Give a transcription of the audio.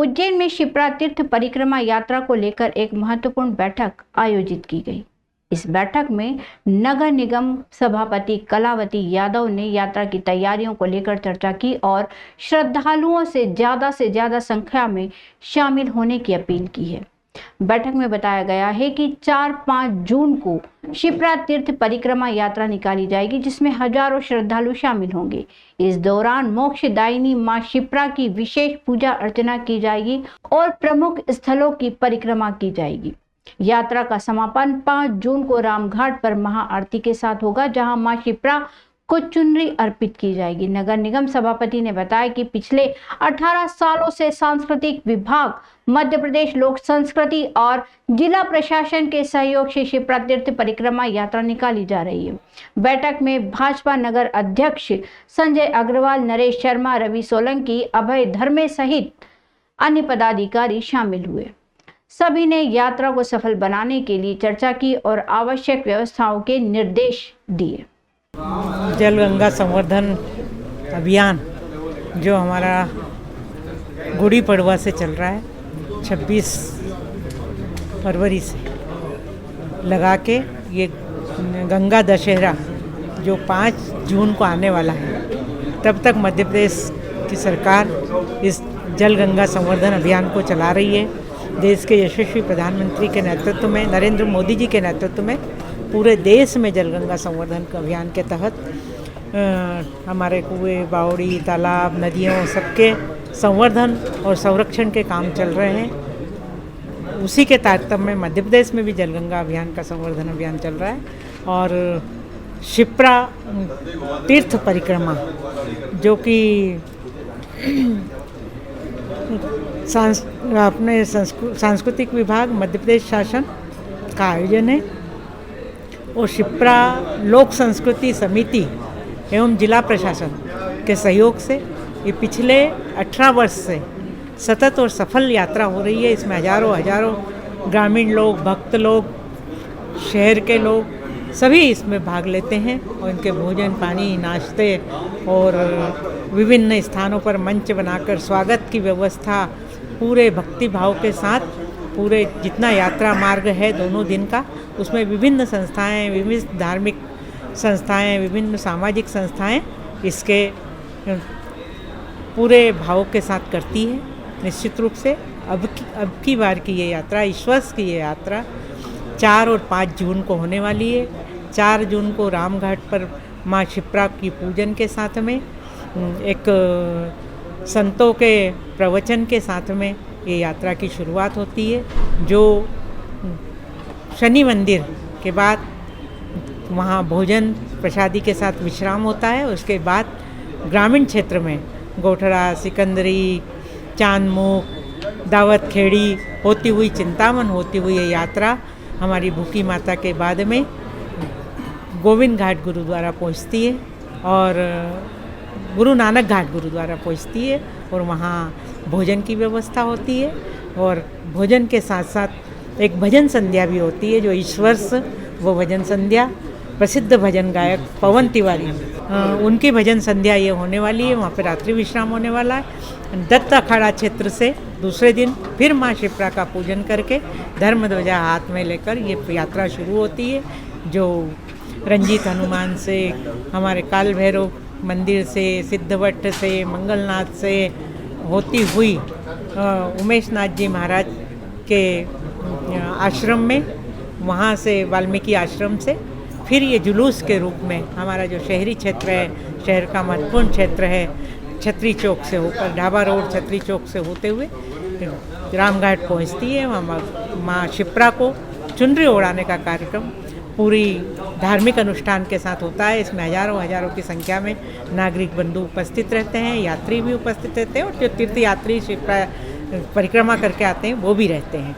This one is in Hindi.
उज्जैन में शिप्रा तीर्थ परिक्रमा यात्रा को लेकर एक महत्वपूर्ण बैठक आयोजित की गई। इस बैठक में नगर निगम सभापति कलावती यादव ने यात्रा की तैयारियों को लेकर चर्चा की और श्रद्धालुओं से ज्यादा संख्या में शामिल होने की अपील की है। बैठक में बताया गया है कि 4-5 जून को शिप्रा तीर्थ परिक्रमा यात्रा निकाली जाएगी, जिसमें हजारों श्रद्धालु शामिल होंगे। इस दौरान मोक्षदायिनी मां शिप्रा की विशेष पूजा अर्चना की जाएगी और प्रमुख स्थलों की परिक्रमा की जाएगी। यात्रा का समापन 5 जून को रामघाट पर महाआरती के साथ होगा, जहां मां शिप्रा को चुनरी अर्पित की जाएगी। नगर निगम सभापति ने बताया कि पिछले 18 सालों से सांस्कृतिक विभाग, मध्य प्रदेश लोक संस्कृति और जिला प्रशासन के सहयोग से शिप्रा तीर्थ परिक्रमा यात्रा निकाली जा रही है। बैठक में भाजपा नगर अध्यक्ष संजय अग्रवाल, नरेश शर्मा, रवि सोलंकी, अभय धर्मे सहित अन्य पदाधिकारी शामिल हुए। सभी ने यात्रा को सफल बनाने के लिए चर्चा की और आवश्यक व्यवस्थाओं के निर्देश दिए। जल गंगा संवर्धन अभियान जो हमारा गुड़ी पड़वा से चल रहा है, 26 फरवरी से लगा के ये गंगा दशहरा जो 5 जून को आने वाला है, तब तक मध्य प्रदेश की सरकार इस जल गंगा संवर्धन अभियान को चला रही है। देश के यशस्वी प्रधानमंत्री के नेतृत्व में, नरेंद्र मोदी जी के नेतृत्व में पूरे देश में जल गंगा संवर्धन के अभियान के तहत हमारे कुएं, बावड़ी, तालाब, नदियों सबके संवर्धन और संरक्षण के काम चल रहे हैं। उसी के तारतम्य में मध्य प्रदेश में भी जल गंगा अभियान का संवर्धन अभियान चल रहा है और शिप्रा तीर्थ परिक्रमा जो कि अपने सांस्कृतिक विभाग, मध्य प्रदेश शासन का आयोजन है और शिप्रा लोक संस्कृति समिति एवं जिला प्रशासन के सहयोग से ये पिछले 18 वर्ष से सतत और सफल यात्रा हो रही है। इसमें हजारों ग्रामीण लोग, भक्त लोग, शहर के लोग सभी इसमें भाग लेते हैं और इनके भोजन, पानी, नाश्ते और विभिन्न स्थानों पर मंच बनाकर स्वागत की व्यवस्था पूरे भक्ति भाव के साथ, पूरे जितना यात्रा मार्ग है दोनों दिन का, उसमें विभिन्न संस्थाएं, विभिन्न धार्मिक संस्थाएं, विभिन्न सामाजिक संस्थाएं इसके पूरे भाव के साथ करती है। निश्चित रूप से अब की बार की ये यात्रा, इस वर्ष की ये यात्रा 4 और 5 जून को होने वाली है। 4 जून को रामघाट पर माँ शिप्रा की पूजन के साथ में एक संतों के प्रवचन के साथ में ये यात्रा की शुरुआत होती है, जो शनि मंदिर के बाद वहाँ भोजन प्रसादी के साथ विश्राम होता है। उसके बाद ग्रामीण क्षेत्र में गोठड़ा, सिकंदरी, चांदमुख, दावत खेड़ी होती हुई, चिंतामन होती हुई ये यात्रा हमारी भूखी माता के बाद में गोविंद घाट गुरुद्वारा पहुँचती है और गुरु नानक घाट गुरुद्वारा पहुँचती है और वहाँ भोजन की व्यवस्था होती है और भोजन के साथ साथ एक भजन संध्या भी होती है, जो इस वर्ष वो भजन संध्या प्रसिद्ध भजन गायक पवन तिवारी उनकी भजन संध्या ये होने वाली है। वहाँ पे रात्रि विश्राम होने वाला है। दत्त अखाड़ा क्षेत्र से दूसरे दिन फिर माँ शिप्रा का पूजन करके धर्म ध्वजा हाथ में लेकर ये यात्रा शुरू होती है, जो रंजीत हनुमान से, हमारे काल भैरव मंदिर से, सिद्धवट से, मंगलनाथ से होती हुई उमेश नाथ जी महाराज के आश्रम में, वहाँ से वाल्मीकि आश्रम से फिर ये जुलूस के रूप में हमारा जो शहरी क्षेत्र है, शहर का महत्वपूर्ण क्षेत्र है, छतरी चौक से होकर, ढाबा रोड छतरी चौक से होते हुए रामघाट पहुँचती है। वहाँ माँ शिप्रा को चुनरी ओढ़ाने का कार्यक्रम पूरी धार्मिक अनुष्ठान के साथ होता है। इसमें हजारों की संख्या में नागरिक बंधु उपस्थित रहते हैं, यात्री भी उपस्थित रहते हैं और जो तीर्थ यात्री शिप्रा परिक्रमा करके आते हैं वो भी रहते हैं।